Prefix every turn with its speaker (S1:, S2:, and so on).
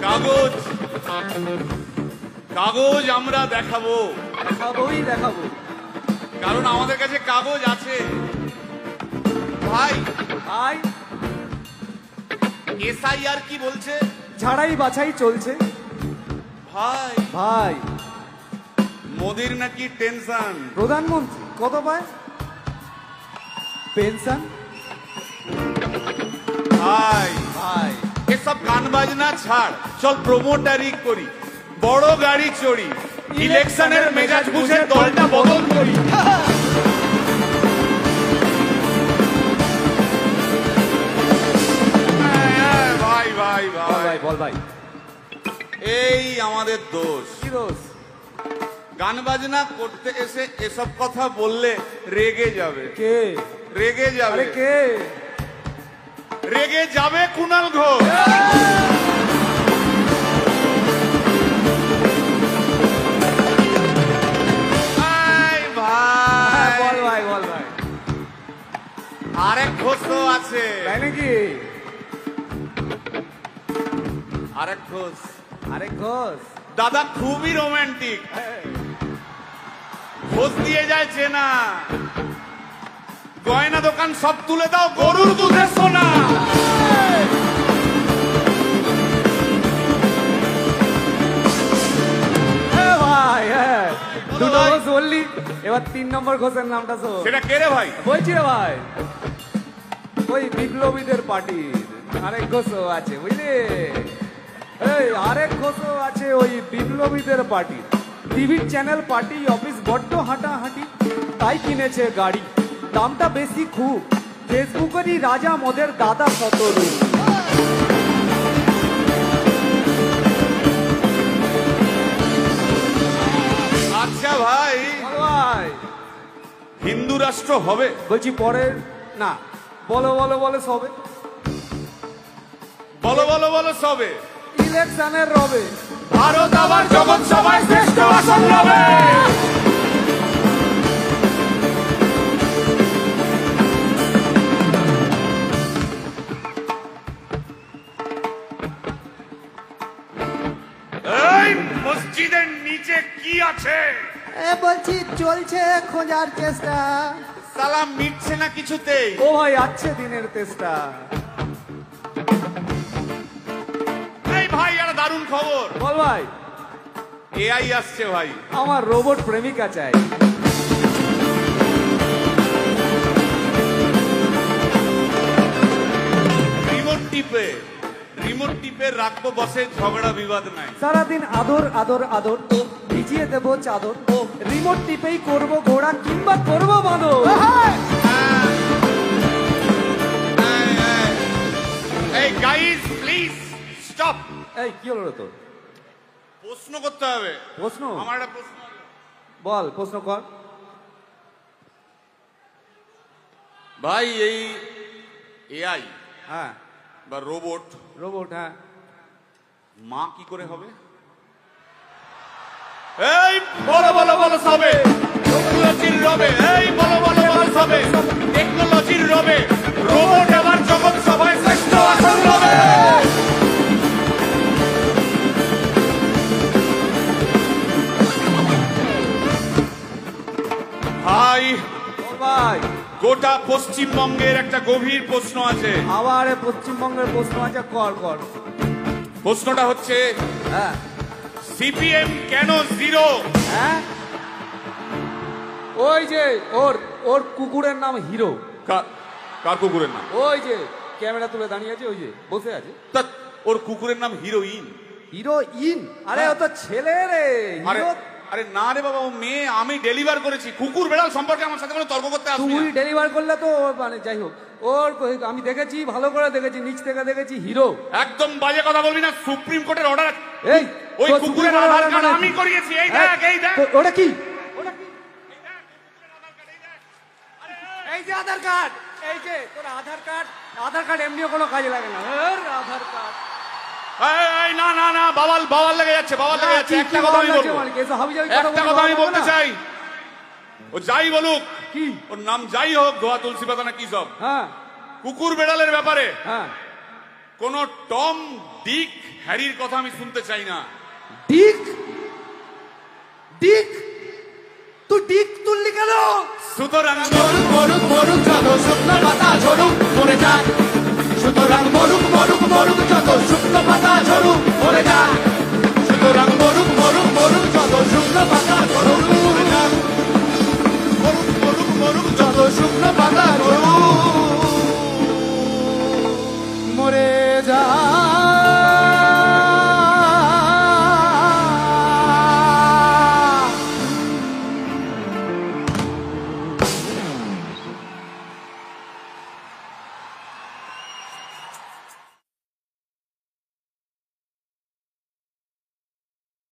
S1: কাগজ কাগজ আমরা দেখাবো,
S2: দেখাবো,
S1: কারণ আমাদের কাছে কাগজ আছে। ভাই
S2: ভাই
S1: এসআইআর কি বলছে?
S2: ঝাড়াই বাছাই চলছে।
S1: ভাই
S2: ভাই
S1: মোদির নাকি টেনশন।
S2: প্রধানমন্ত্রী কত পায় পেনশন?
S1: ভাই
S2: ভাই
S1: এসব গান বাজনা ছাড়, চল প্রমোটারি করি, বড় গাড়ি চড়ি, ইলেকশনের মেজাজ বুঝে দলটা বদল করি। ভাই ভাই ভাই
S2: বল ভাই,
S1: এই আমাদের দোষ।
S2: কি দোষ?
S1: গান বাজনা করতে এসে এসব কথা বললে রেগে যাবে।
S2: কে
S1: রেগে যাবে?
S2: কে
S1: রেগে যাবে? কুণাল ঘোষ।
S2: বল ভাই, বল ভাই।
S1: আরেক ঘোষ তো আছে।
S2: তাই নাকি?
S1: আরেক ঘোষ,
S2: আরেক ঘোষ
S1: দাদা খুবই রোমান্টিক, ঘোষ দিয়ে যায় চেনা, গয়না দোকান সব তুলে দাও, গরুর দুধের সোনা।
S2: ভাই দুটো ঘোষ বললি, এবার 3 নম্বর ঘোষের নামটা শোন।
S1: সেটা কে রে ভাই?
S2: বলছি রে ভাই, ওই বিপ্লবীদের পার্টির আরেক ঘোষও আছে, বুঝলি? এই আরেক ঘোষও আছে ওই বিপ্লবীদের পার্টি। টিভির চ্যানেল, পার্টি অফিস বড্ড হাঁটাহাঁটি, তাই কিনেছে গাড়ি, দামটা বেশি খুব, ফেসবুকেরই রাজা মদের দাদা শতরূপ।
S1: আচ্ছা ভাই,
S2: ভাই
S1: হিন্দু রাষ্ট্র হবে?
S2: বলছি পরের না, বলো বলো বলো সবে,
S1: বলো বলো বলো সবে,
S2: ইলেকশনের রবে
S1: ভারত আবার জগৎ সভায় শ্রেষ্ঠ আসন রবে। এই মসজিদের নিচে কি আছে?
S2: বলছি চলছে খোঁজার চেষ্টা।
S1: সালাম মিটছে না কিছুতেই।
S2: ও ভাই আছে দিনের চেষ্টা।
S1: এই ভাই একটা দারুণ খবর।
S2: বল ভাই।
S1: এআই আসছে ভাই।
S2: আমার রোবট প্রেমিকা চাই।
S1: রিমোট টিপে রাখবো বসে, ঝগড়া বিবাদ নাই।
S2: সারাদিন আদর আদর আদর, ভিজিয়ে দেবো চাদর, রিমোট টিপেই করবো ঘোড়া কিংবা করবো বাঁদর।
S1: এই গাইস প্লিজ স্টপ।
S2: এই কি হলো তোর?
S1: প্রশ্ন করতে হবে।
S2: প্রশ্ন?
S1: আমার একটা প্রশ্ন।
S2: বল প্রশ্ন কর
S1: ভাই। এই এআই
S2: হ্যাঁ
S1: বা রোবট,
S2: রোবট হ্যাঁ,
S1: মা কি করে হবে? এই বলো বলো বলো সবে, টেকনোলজির রবে। এই বলো বলো বলো সবে, টেকনোলজির রবে, রোবট আবার জগৎ সভায় শ্রেষ্ঠ আসন রবে। ভাই
S2: ভাই
S1: গোটা পশ্চিমবঙ্গের একটা গভীর প্রশ্ন আছে।
S2: আবার পশ্চিমবঙ্গের প্রশ্ন আছে, কর কর।
S1: প্রশ্নটা হচ্ছে,
S2: হ্যাঁ
S1: সিপিএম কেন জিরো?
S2: হ্যাঁ, ওই যে ওর ওর কুকুরের নাম হিরো।
S1: কার কুকুরের নাম?
S2: ওই যে ক্যামেরা তুলে দাঁড়িয়ে আছে, ওই যে বসে আছে।
S1: তা ওর কুকুরের নাম হিরোইন।
S2: হিরোইন? আরে ও তো ছেলে রে। হিরো?
S1: আরে না রে বাবা, ও মেয়ে। আমি ডেলিভার করেছি। কুকুর বেড়াল সম্পর্কে আমার সাথে কোনো তর্ক করতে আসবি না।
S2: তুই ডেলিভার করলে তো মানে যাই হোক, ওর আমি দেখেছি, ভালো করে দেখেছি, নিচ থেকে দেখেছি, হিরো।
S1: একদম বাজে কথা বলবি না, সুপ্রিম কোর্টের অর্ডার।
S2: এই
S1: ওই কুকুরের আধার কার্ড আমি করিয়েছি। এই দেখ, এই দেখ।
S2: ওটা কি? এই যে আধার কার্ড, এই যে তোর আধার কার্ড। আধার কার্ড এমনিও কোনো কাজে লাগে না। আধার কার্ড।
S1: এই না না না, বাবাল বাবাল লেগে যাচ্ছে, বাবাল লেগে যাচ্ছে। একটা কথা আমি বলবো, একটা কথা আমি বলতে চাই। ও যাই বলুক,
S2: কি
S1: ওর নাম যাই হোক, ধোয়া তুলসী পাতা না কি সব,
S2: হ্যাঁ,
S1: কুকুর বেড়ালের ব্যাপারে
S2: হ্যাঁ,
S1: কোন টম ডিক হ্যারির কথা আমি শুনতে চাই না।
S2: ডিক ডিক তুই ডিক তুললি কেন?
S1: সুতরাং
S3: মরুক মরুক মরুক চলো শুকনো পাতা ঝরো